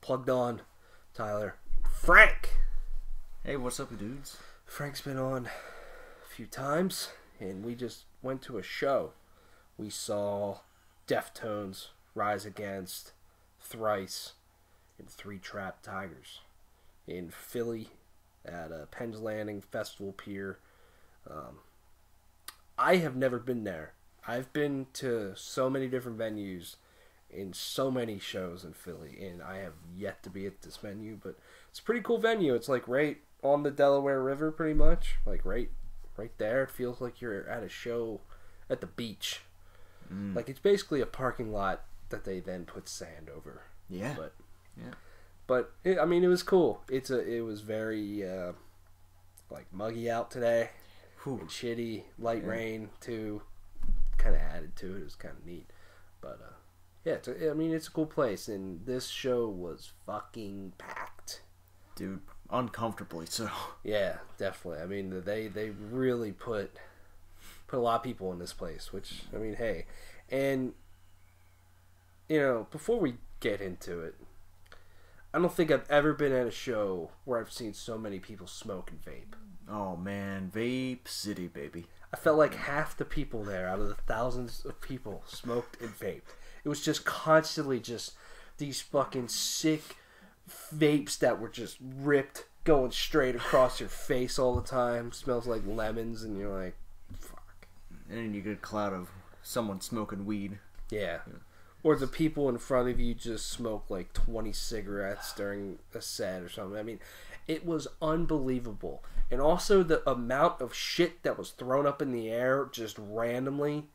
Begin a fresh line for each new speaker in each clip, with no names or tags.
plugged on, Tyler. Frank!
Hey, what's up, dudes?
Frank's been on a few times, and we just went to a show. We saw Deftones rise against Thrice and Three Trapped Tigers in Philly at Penn's Landing Festival Pier. I have never been there. I've been to so many different venues in so many shows in Philly, and I have yet to be at this venue, but it's a pretty cool venue. It's like right on the Delaware River, pretty much. Like right there. It feels like you're at a show at the beach. Like it's basically a parking lot that they then put sand over.
Yeah.
But it was cool. It was very like muggy out today. And shitty, light rain too. Kind of added to it. It was kind of neat. But it's a cool place, and this show was fucking packed.
Dude, uncomfortably so.
Yeah, definitely. I mean, they really put a lot of people in this place, which, I mean, hey. And, before we get into it, I don't think I've ever been at a show where I've seen so many people smoke and vape.
Oh, man. Vape City, baby.
I felt like half the people there, out of the thousands of people, smoked and vaped. It was just constantly just these fucking sick vapes that were just ripped, going straight across your face all the time. Smells like lemons, and you're like, fuck.
And then you get a cloud of someone smoking weed.
Yeah. Or the people in front of you just smoke like 20 cigarettes during a set or something. I mean, it was unbelievable. And also the amount of shit that was thrown up in the air just randomly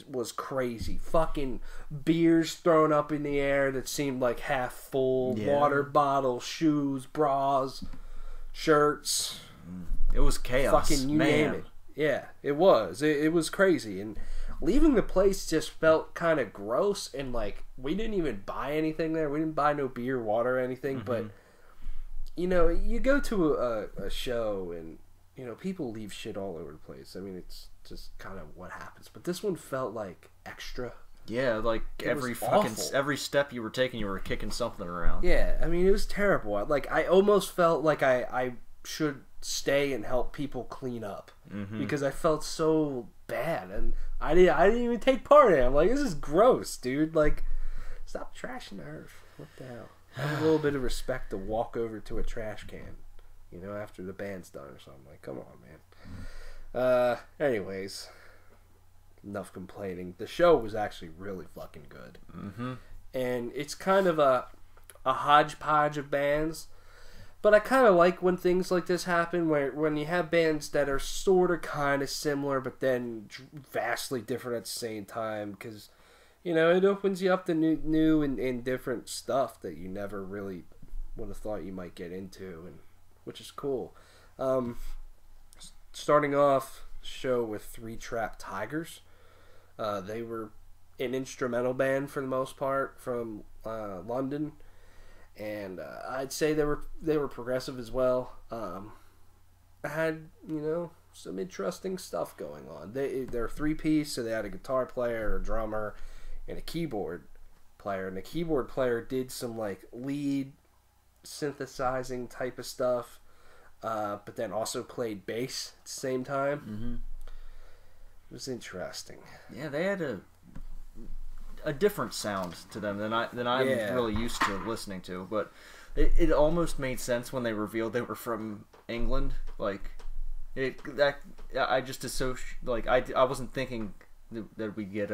was crazy. Fucking beers thrown up in the air that seemed like half full, water bottles, shoes, bras, shirts.
It was chaos.
Fucking you name it. Yeah, it was. It was crazy. And leaving the place just felt kind of gross, and like we didn't even buy anything there. We didn't buy no beer, water, or anything, but you go to a show and people leave shit all over the place. I mean, it's just kind of what happens. But this one felt like extra.
Yeah, like every step you were taking, you were kicking something around.
Yeah, I mean, it was terrible. Like I almost felt like I should stay and help people clean up because I felt so bad, and I didn't even take part in it. I'm like, this is gross, dude. Like, stop trashing the earth. What the hell? Have a little bit of respect to walk over to a trash can, after the band's done or something. Like, come on, man. Anyways, enough complaining. The show was actually really fucking good. And it's kind of a hodgepodge of bands. But I kind of like when things like this happen, when you have bands that are sort of kind of similar, but then vastly different at the same time, because, it opens you up to new and different stuff that you never really would have thought you might get into, and which is cool. Starting off the show with Three Trapped Tigers. They were an instrumental band for the most part from London. And I'd say they were progressive as well. I had some interesting stuff going on. They're 3-piece, so they had a guitar player, a drummer, and a keyboard player. And the keyboard player did some like lead synthesizing type of stuff, but then also played bass at the same time. It was interesting.
Yeah, they had a different sound to them than I'm really used to listening to, but it almost made sense when they revealed they were from England. Like I just associate, like I wasn't thinking that we'd get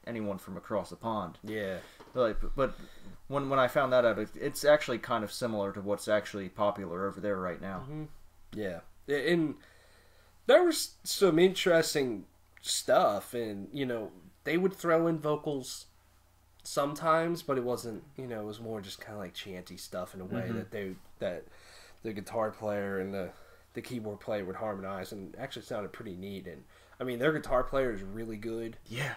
anyone from across the pond.
Yeah.
But when I found that out, it's actually kind of similar to what's actually popular over there right now.
Yeah, and there was some interesting stuff, and they would throw in vocals sometimes, but it wasn't, it was more just kind of like chanty stuff in a way that the guitar player and the keyboard player would harmonize, and actually sounded pretty neat. And I mean, their guitar player is really good.
Yeah.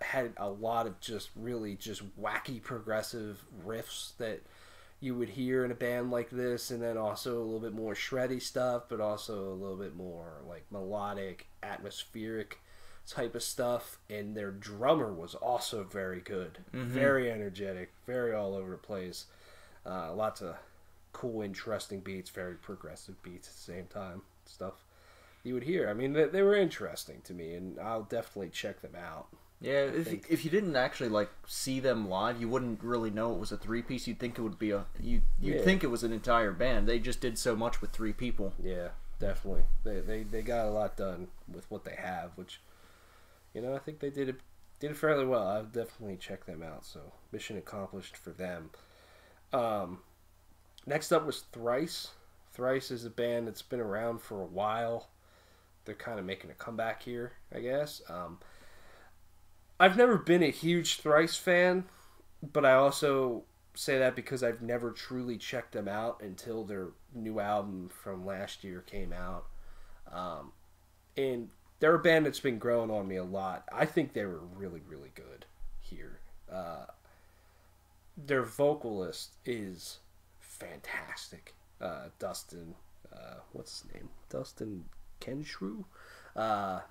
Had a lot of just really just wacky progressive riffs that you would hear in a band like this, and then also a little bit more shreddy stuff, but also a little bit more like melodic, atmospheric type of stuff, and their drummer was also very good, very energetic, very all over the place. Lots of cool, interesting beats, very progressive beats at the same time. Stuff you would hear. I mean, they were interesting to me, and I'll definitely check them out.
Yeah, if you didn't actually like see them live, you wouldn't really know it was a three-piece. You'd think it would be you'd think it was an entire band. They just did so much with three people.
Yeah, definitely. They got a lot done with what they have, which, you know, I think they did it fairly well. I'll definitely check them out. So mission accomplished for them. Next up was Thrice. Thrice is a band that's been around for a while. They're kind of making a comeback here, I guess. I've never been a huge Thrice fan, but I also say that because I've never truly checked them out until their new album from last year came out. And they're a band that's been growing on me a lot. I think they were really, really good here. Their vocalist is fantastic. Dustin, what's his name? Dustin Kenshrew? I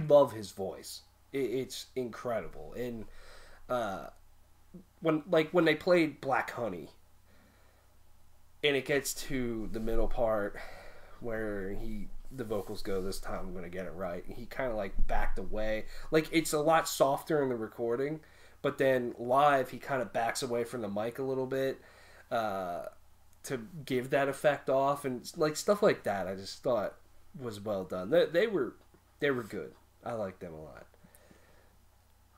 love his voice. It's incredible. And when they played Black Honey, and it gets to the middle part where the vocals go, this time I'm going to get it right, and he kind of like backed away. Like, it's a lot softer in the recording, but then live he kind of backs away from the mic a little bit to give that effect off, and like stuff like that I just thought was well done. They were good. I like them a lot.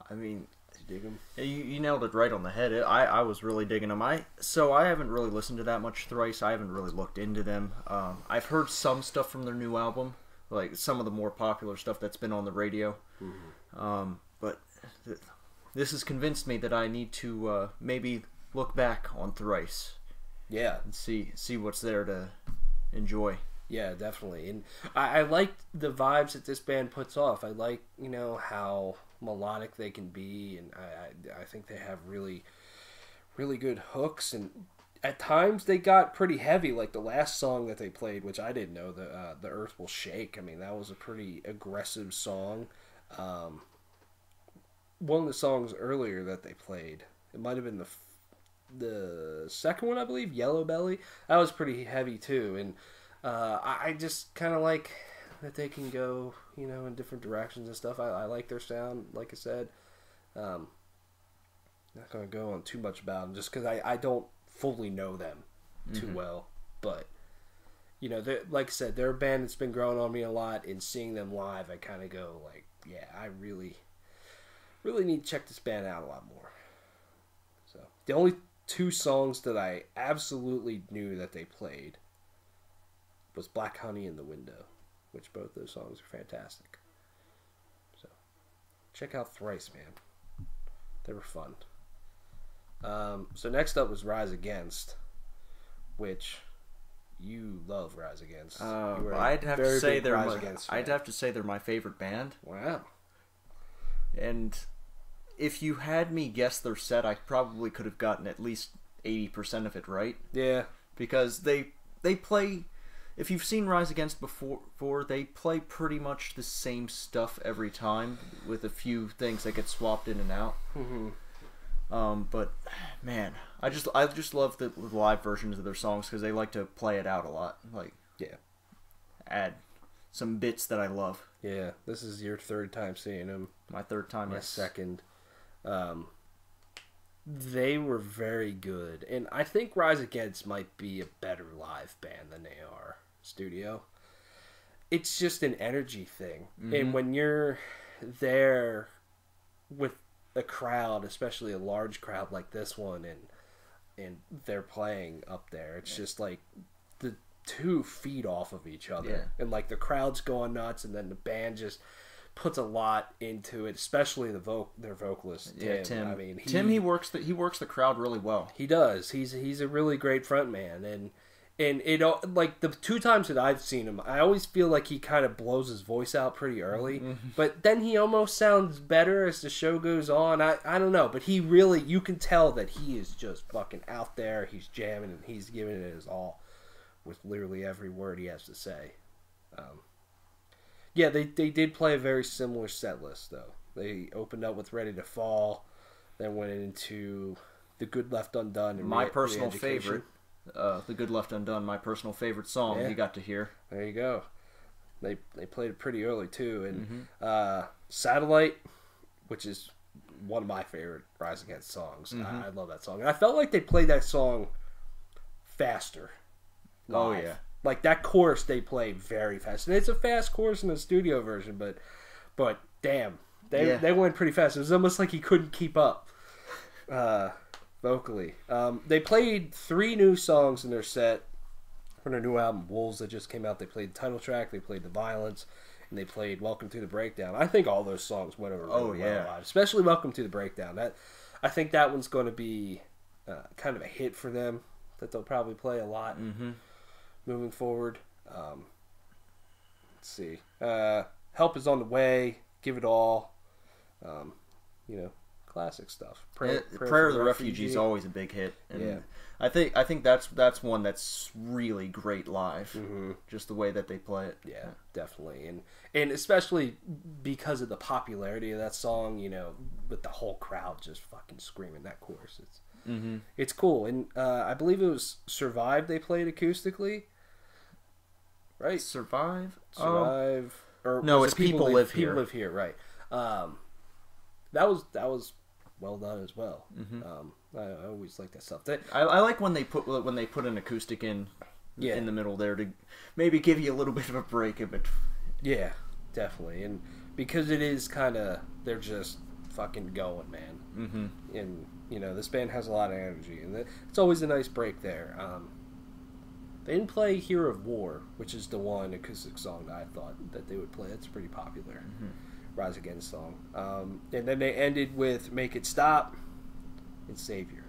I mean,
you dig them?
You nailed it right on the head. I was really digging them. I haven't really listened to that much Thrice. I haven't really looked into them. I've heard some stuff from their new album, like some of the more popular stuff that's been on the radio. But this has convinced me that I need to maybe look back on Thrice.
Yeah,
and see what's there to enjoy.
Yeah, definitely. And I like the vibes that this band puts off. I like, you know, how melodic they can be, and I think they have really, really good hooks. And at times they got pretty heavy, like the last song that they played, which I didn't know, the Earth Will Shake. I mean, that was a pretty aggressive song. One of the songs earlier that they played, it might have been the second one, I believe, Yellow Belly. That was pretty heavy too, and I just kind of like that they can go, you know, in different directions and stuff. I like their sound, like I said. Not going to go on too much about them just because I don't fully know them too well. But, you know, like I said, they're a band that's been growing on me a lot, and seeing them live, I kind of go like, yeah, I really, really need to check this band out a lot more. So, the only two songs that I absolutely knew that they played was Black Honey and The Window, which both those songs are fantastic. So, check out Thrice, man. They were fun. So next up was Rise Against, which you love Rise Against.
I'd have to say they're my favorite band.
Wow.
And if you had me guess their set, I probably could have gotten at least 80% of it right.
Yeah.
Because they play, if you've seen Rise Against before, they play pretty much the same stuff every time with a few things that get swapped in and out. But man, I just love the live versions of their songs because they like to play it out a lot. Like,
yeah,
add some bits that I love.
Yeah, this is your third time seeing them.
My third time.
My second. They were very good, and I think Rise Against might be a better live band than they are studio. It's just an energy thing, and when you're there with a crowd, especially a large crowd like this one, and they're playing up there, it's just like the two feet off of each other, and like the crowd's going nuts, and then the band just puts a lot into it, especially their vocalist Tim.
Yeah, Tim.
I mean,
he works the crowd really well.
He does. He's a really great frontman, and it, like the two times that I've seen him, I always feel like he kind of blows his voice out pretty early, but then he almost sounds better as the show goes on. I don't know, but he really, you can tell that he is just fucking out there. He's jamming and he's giving it his all with literally every word he has to say. Yeah, they did play a very similar set list, though. They opened up with Ready to Fall, then went into The Good Left Undone. And
my personal favorite, The Good Left Undone, my personal favorite song you got to hear.
There you go. They played it pretty early, too. And Satellite, which is one of my favorite Rise Against songs. I love that song. And I felt like they played that song faster. Live.
Oh, yeah.
Like, that chorus they played very fast. And it's a fast chorus in the studio version, but damn. They went pretty fast. It was almost like he couldn't keep up vocally. They played 3 new songs in their set from their new album, Wolves, that just came out. They played the title track, they played The Violence, and they played Welcome to the Breakdown. I think all those songs went over really well live, especially Welcome to the Breakdown. I think that one's going to be kind of a hit for them, that they'll probably play a lot moving forward. Let's see. Help Is on the Way, Give It All. Classic stuff.
Prayer of the Refugee is always a big hit. And I think that's one that's really great live. Just the way that they play it.
Yeah, definitely. And especially because of the popularity of that song, with the whole crowd just fucking screaming that chorus. It's cool. And I believe it was Survive they played acoustically. Right?
Survive?
Or
no, it's People Live Here.
People Live Here, right. That was well done as well. I always like that stuff.
I like when they put an acoustic in the middle there to maybe give you a little bit of a break of it. Yeah, definitely. And because it is kind of, they're just fucking going, man. And this band has a lot of energy, and it's always a nice break there. They didn't play Hero of War, which is the one acoustic song that I thought that they would play. It's pretty popular. Rise Against song. And then they ended with Make It Stop and Savior.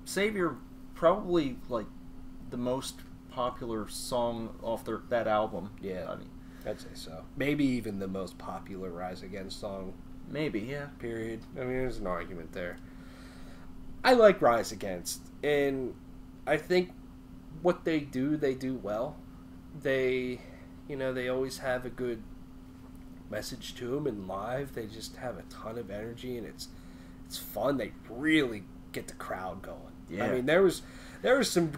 Savior, probably like the most popular song off that album. Yeah, I mean, I'd say so. Maybe even the most popular Rise Against song. Maybe, yeah. Period. I mean, there's an argument there. I like Rise Against, and I think what they do well. They always have a good message to them, and live they just have a ton of energy, and it's fun. They really get the crowd going. Yeah. I mean, there was some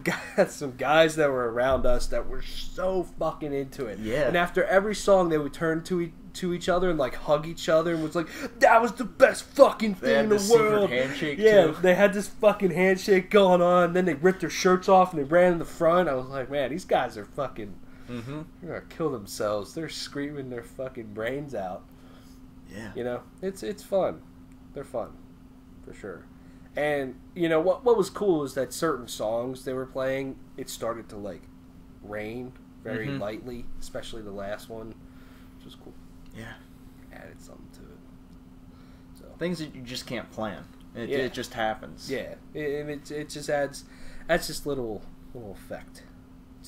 guys that were around us that were so fucking into it. Yeah. And after every song, they would turn to each other and like hug each other and was like, "That was the best fucking thing in the world." Handshake too. They had this fucking handshake going on. Then they ripped their shirts off and they ran in the front. I was like, man, these guys are fucking. They're gonna kill themselves. They're screaming their fucking brains out. Yeah. It's fun. They're fun, for sure. And what was cool is that certain songs they were playing, it started to like rain very lightly, especially the last one, which was cool. Yeah, added something to it. So things that you just can't plan. It just happens. Yeah, and it just adds just little effect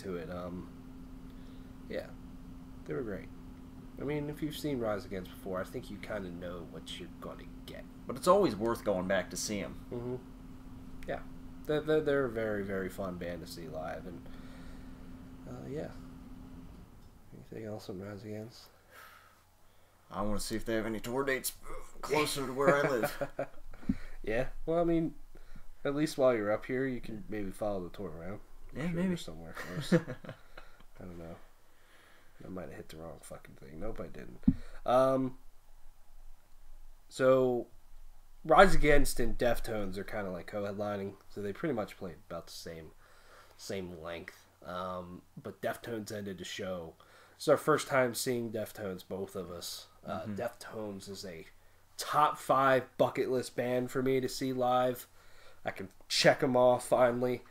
to it. Yeah, they were great. I mean, if you've seen Rise Against before, I think you kind of know what you're going to get. But it's always worth going back to see them. Yeah. They're a very, very fun band to see live. And, yeah. Anything else on Rise Against? I want to see if they have any tour dates closer to where I live. Yeah. Well, I mean, at least while you're up here, you can maybe follow the tour around. Yeah, maybe. Somewhere close. I don't know. I might have hit the wrong fucking thing. Nope, I didn't. So, Rise Against and Deftones are kind of like co-headlining, so they pretty much played about the same length. But Deftones ended the show. It's our first time seeing Deftones, both of us. Deftones is a top 5 bucket list band for me to see live. I can check them off finally.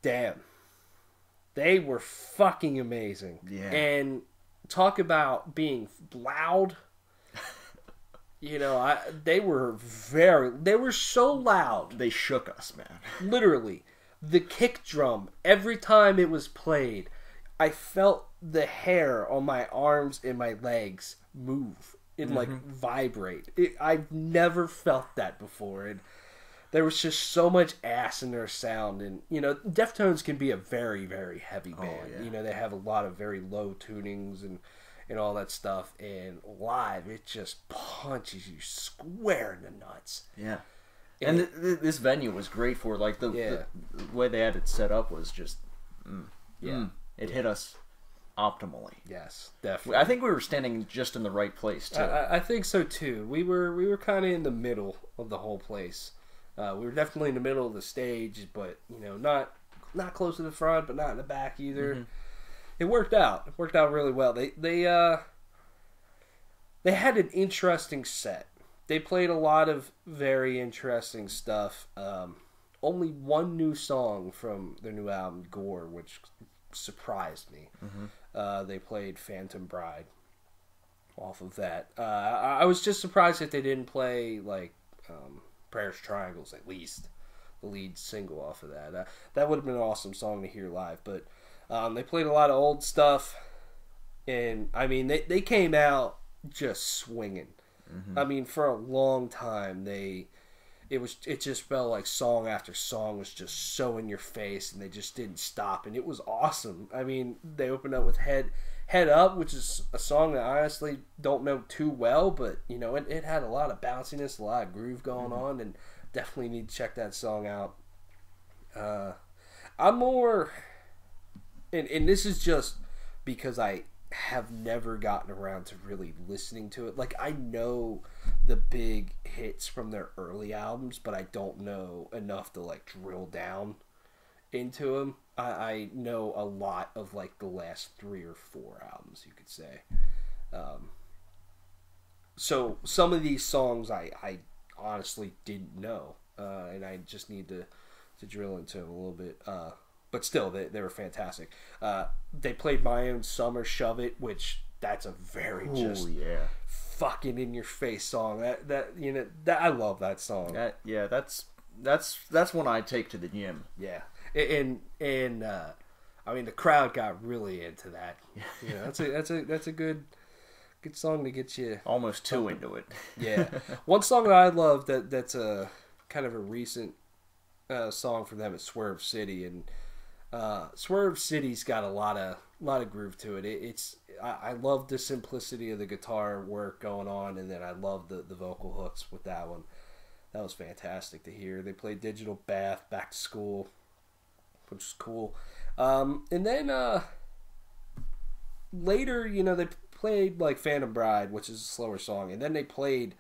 Damn. They were fucking amazing. Yeah. And talk about being loud. They were so loud. They shook us, man. Literally. The kick drum, every time it was played, I felt the hair on my arms and my legs move and like vibrate. I've never felt that before. And
there was just so much ass in their sound. And, you know, Deftones can be a very, very heavy band.
Oh, yeah.
You know, they have a lot of very low tunings and all that stuff. And live, it just punches you square in the nuts.
Yeah. And this venue was great for it. Like, the way they had it set up was just... it hit us optimally.
Yes, definitely.
I think we were standing just in the right place, too.
I think so, too. We were kind of in the middle of the whole place. We were definitely in the middle of the stage, but, you know, not close to the front, but not in the back either. Mm-hmm. It worked out. It worked out really well. They had an interesting set. They played a lot of very interesting stuff. Only one new song from their new album, Gore, which surprised me. Mm-hmm. They played Phantom Bride off of that. I was just surprised that they didn't play, like, Prayers Triangles, at least. The lead single off of that. That would have been an awesome song to hear live. But they played a lot of old stuff. And, I mean, they came out just swinging. Mm-hmm. I mean, for a long time, it just felt like song after song was just so in your face, and they just didn't stop, and it was awesome. I mean, they opened up with Head Up, which is a song that I honestly don't know too well, but, you know, it had a lot of bounciness, a lot of groove going on, and definitely need to check that song out. I'm more, and this is just because I have never gotten around to really listening to it. Like, I know the big hits from their early albums, but I don't know enough to, like, drill down into them. I know a lot of, like, the last 3 or 4 albums, you could say. So some of these songs I honestly didn't know, and I just need to drill into them a little bit. But still, they were fantastic. They played My Own Summer, Shove It, which that's a very fucking in your face song. That you know, that I love that song.
That's one I take to the gym.
Yeah, and I mean, the crowd got really into that. You know, that's a good song to get you
almost too into it.
Yeah, one song that I love that's a kind of a recent song from them is Swerve City, and Swerve City's got a lot of groove to it. I love the simplicity of the guitar work going on, and then I love the vocal hooks with that one. That was fantastic to hear. They played Digital Bath, Back to School, which is cool. And then later, you know, they played like Phantom Bride, which is a slower song, and then they played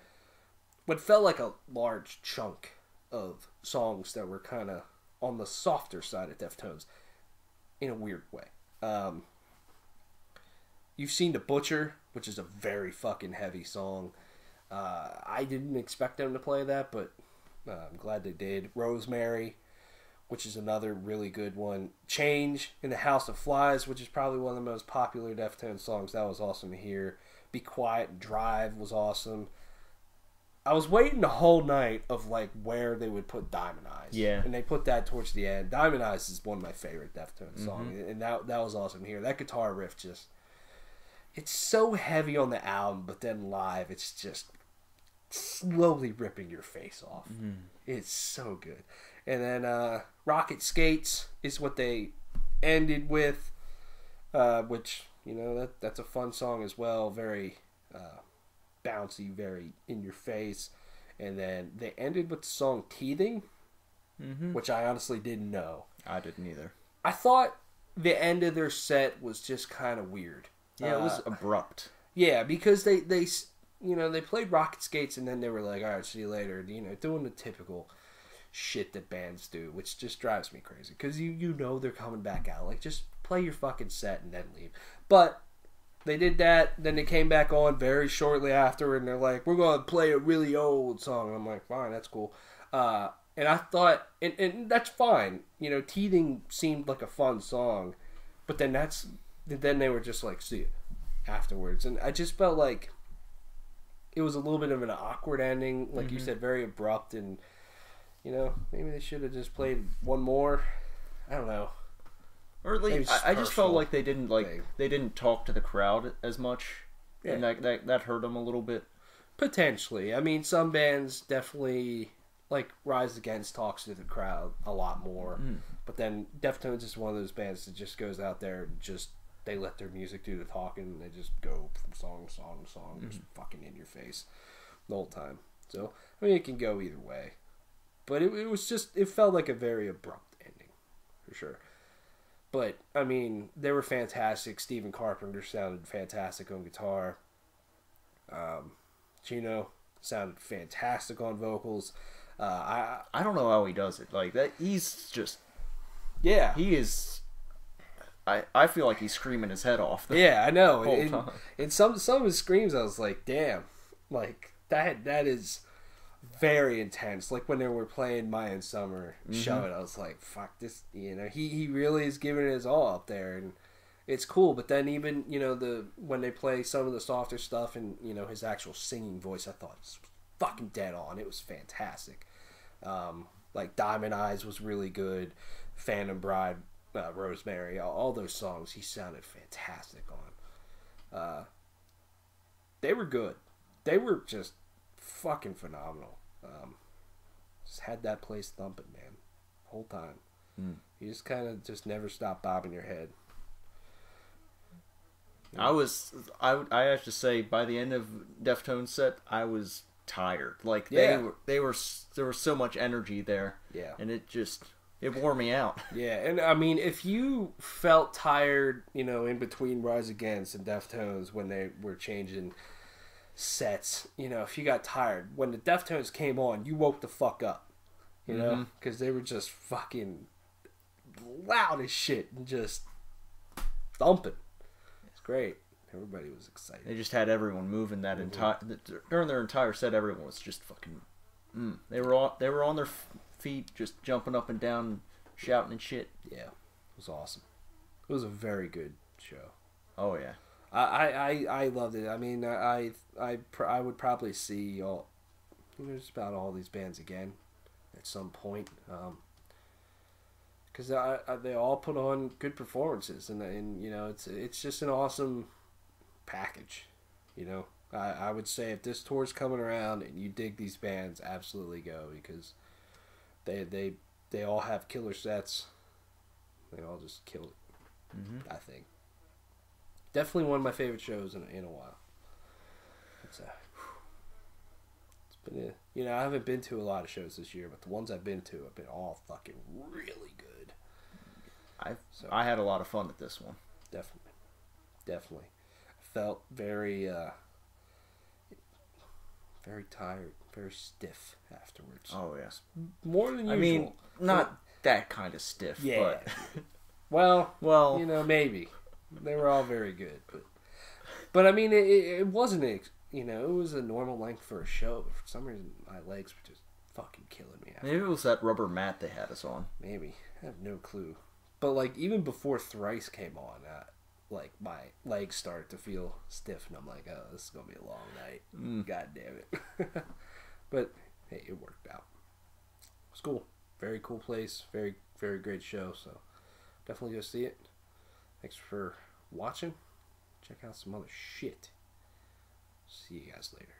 what felt like a large chunk of songs that were kind of on the softer side of Deftones in a weird way. You've seen The Butcher, which is a very fucking heavy song. I didn't expect them to play that, but I'm glad they did. Rosemary, which is another really good one. Change in the House of Flies, which is probably one of the most popular Deftones songs. That was awesome to hear. Be Quiet, Drive was awesome. I was waiting the whole night of like where they would put Diamond Eyes.
Yeah.
And they put that towards the end. Diamond Eyes is one of my favorite Deftones songs. And that was awesome to hear. That guitar riff just... It's so heavy on the album, but then live it's just slowly ripping your face off. It's so good. And then Rocket Skates is what they ended with, which, you know, that's a fun song as well. Very... bouncy, very in your face. And then they ended with the song Teething, which I honestly didn't know.
I didn't either.
I thought the end of their set was just kind of weird.
Yeah, it was abrupt.
Yeah, because they you know, they played Rocket Skates and then they were like, all right, see you later, you know, doing the typical shit that bands do, which just drives me crazy because you know they're coming back out. Like, just play your fucking set and then leave. But they did that, then they came back on very shortly after, and they're like, we're going to play a really old song. And I'm like, fine, that's cool. And I thought, and that's fine. You know, Teething seemed like a fun song, but then they were just like, see you afterwards. And I just felt like it was a little bit of an awkward ending. Like you said, very abrupt, and, you know, maybe they should have just played one more. I don't know.
Or at least, I just felt like they didn't talk to the crowd as much, and that hurt them a little bit.
Potentially. I mean, some bands definitely like Rise Against talks to the crowd a lot more, but then Deftones is one of those bands that just goes out there and just they let their music do the talking, and they just go from song to song to song, just fucking in your face the whole time. So I mean, it can go either way, but it was just it felt like a very abrupt ending, for sure. But I mean, they were fantastic. Stephen Carpenter sounded fantastic on guitar. Gino sounded fantastic on vocals.
I don't know how he does it. Like that, he's just he is. I feel like he's screaming his head off.
I know.
Whole time.
In some of his screams, I was like, damn, like that is very intense. Like when they were playing Mayan Summer show it, I was like, fuck this. You know, he really is giving it his all up there, and it's cool. But then even when they play some of the softer stuff and his actual singing voice, I thought was fucking dead on. It was fantastic. Like Diamond Eyes was really good. Phantom Bride, Rosemary, all those songs he sounded fantastic on. They were good. They were just fucking phenomenal. Just had that place thumping, man, whole time. You just kind of just never stop bobbing your head.
I have to say, by the end of Deftones set, I was tired. Like there was so much energy there. Yeah. And it wore me out. Yeah,
and I mean, if you felt tired, in between Rise Against and Deftones when they were changing sets, if you got tired, when the Deftones came on, you woke the fuck up, because they were just fucking loud as shit and just thumping. It's great. Everybody was excited.
They just had everyone moving that during their entire set. Everyone was just fucking. They were on their feet, just jumping up and down, shouting and shit.
Yeah, it was awesome. It was a very good show.
Oh yeah.
I loved it. I mean, I would probably see just about all these bands again at some point, because they all put on good performances, and it's just an awesome package. I would say if this tour's coming around and you dig these bands, absolutely go, because they all have killer sets. They all just kill it. I think. Definitely one of my favorite shows in a while. It's been I haven't been to a lot of shows this year, but the ones I've been to have been all fucking really good.
I had a lot of fun at this one.
Definitely. I felt very very tired, very stiff afterwards.
Oh yes,
more than usual.
I mean, not that kind of stiff.
Yeah.
But... well,
maybe. They were all very good, but I mean, it wasn't it was a normal length for a show. But for some reason, my legs were just fucking killing me.
Maybe it was that rubber mat they had us on.
Maybe, I have no clue. But like even before Thrice came on, like my legs started to feel stiff, and I'm like, oh, this is gonna be a long night. God damn it. But hey, it worked out. It was cool. Very cool place. Very very great show. So definitely go see it. Thanks for watching. Check out some other shit. See you guys later.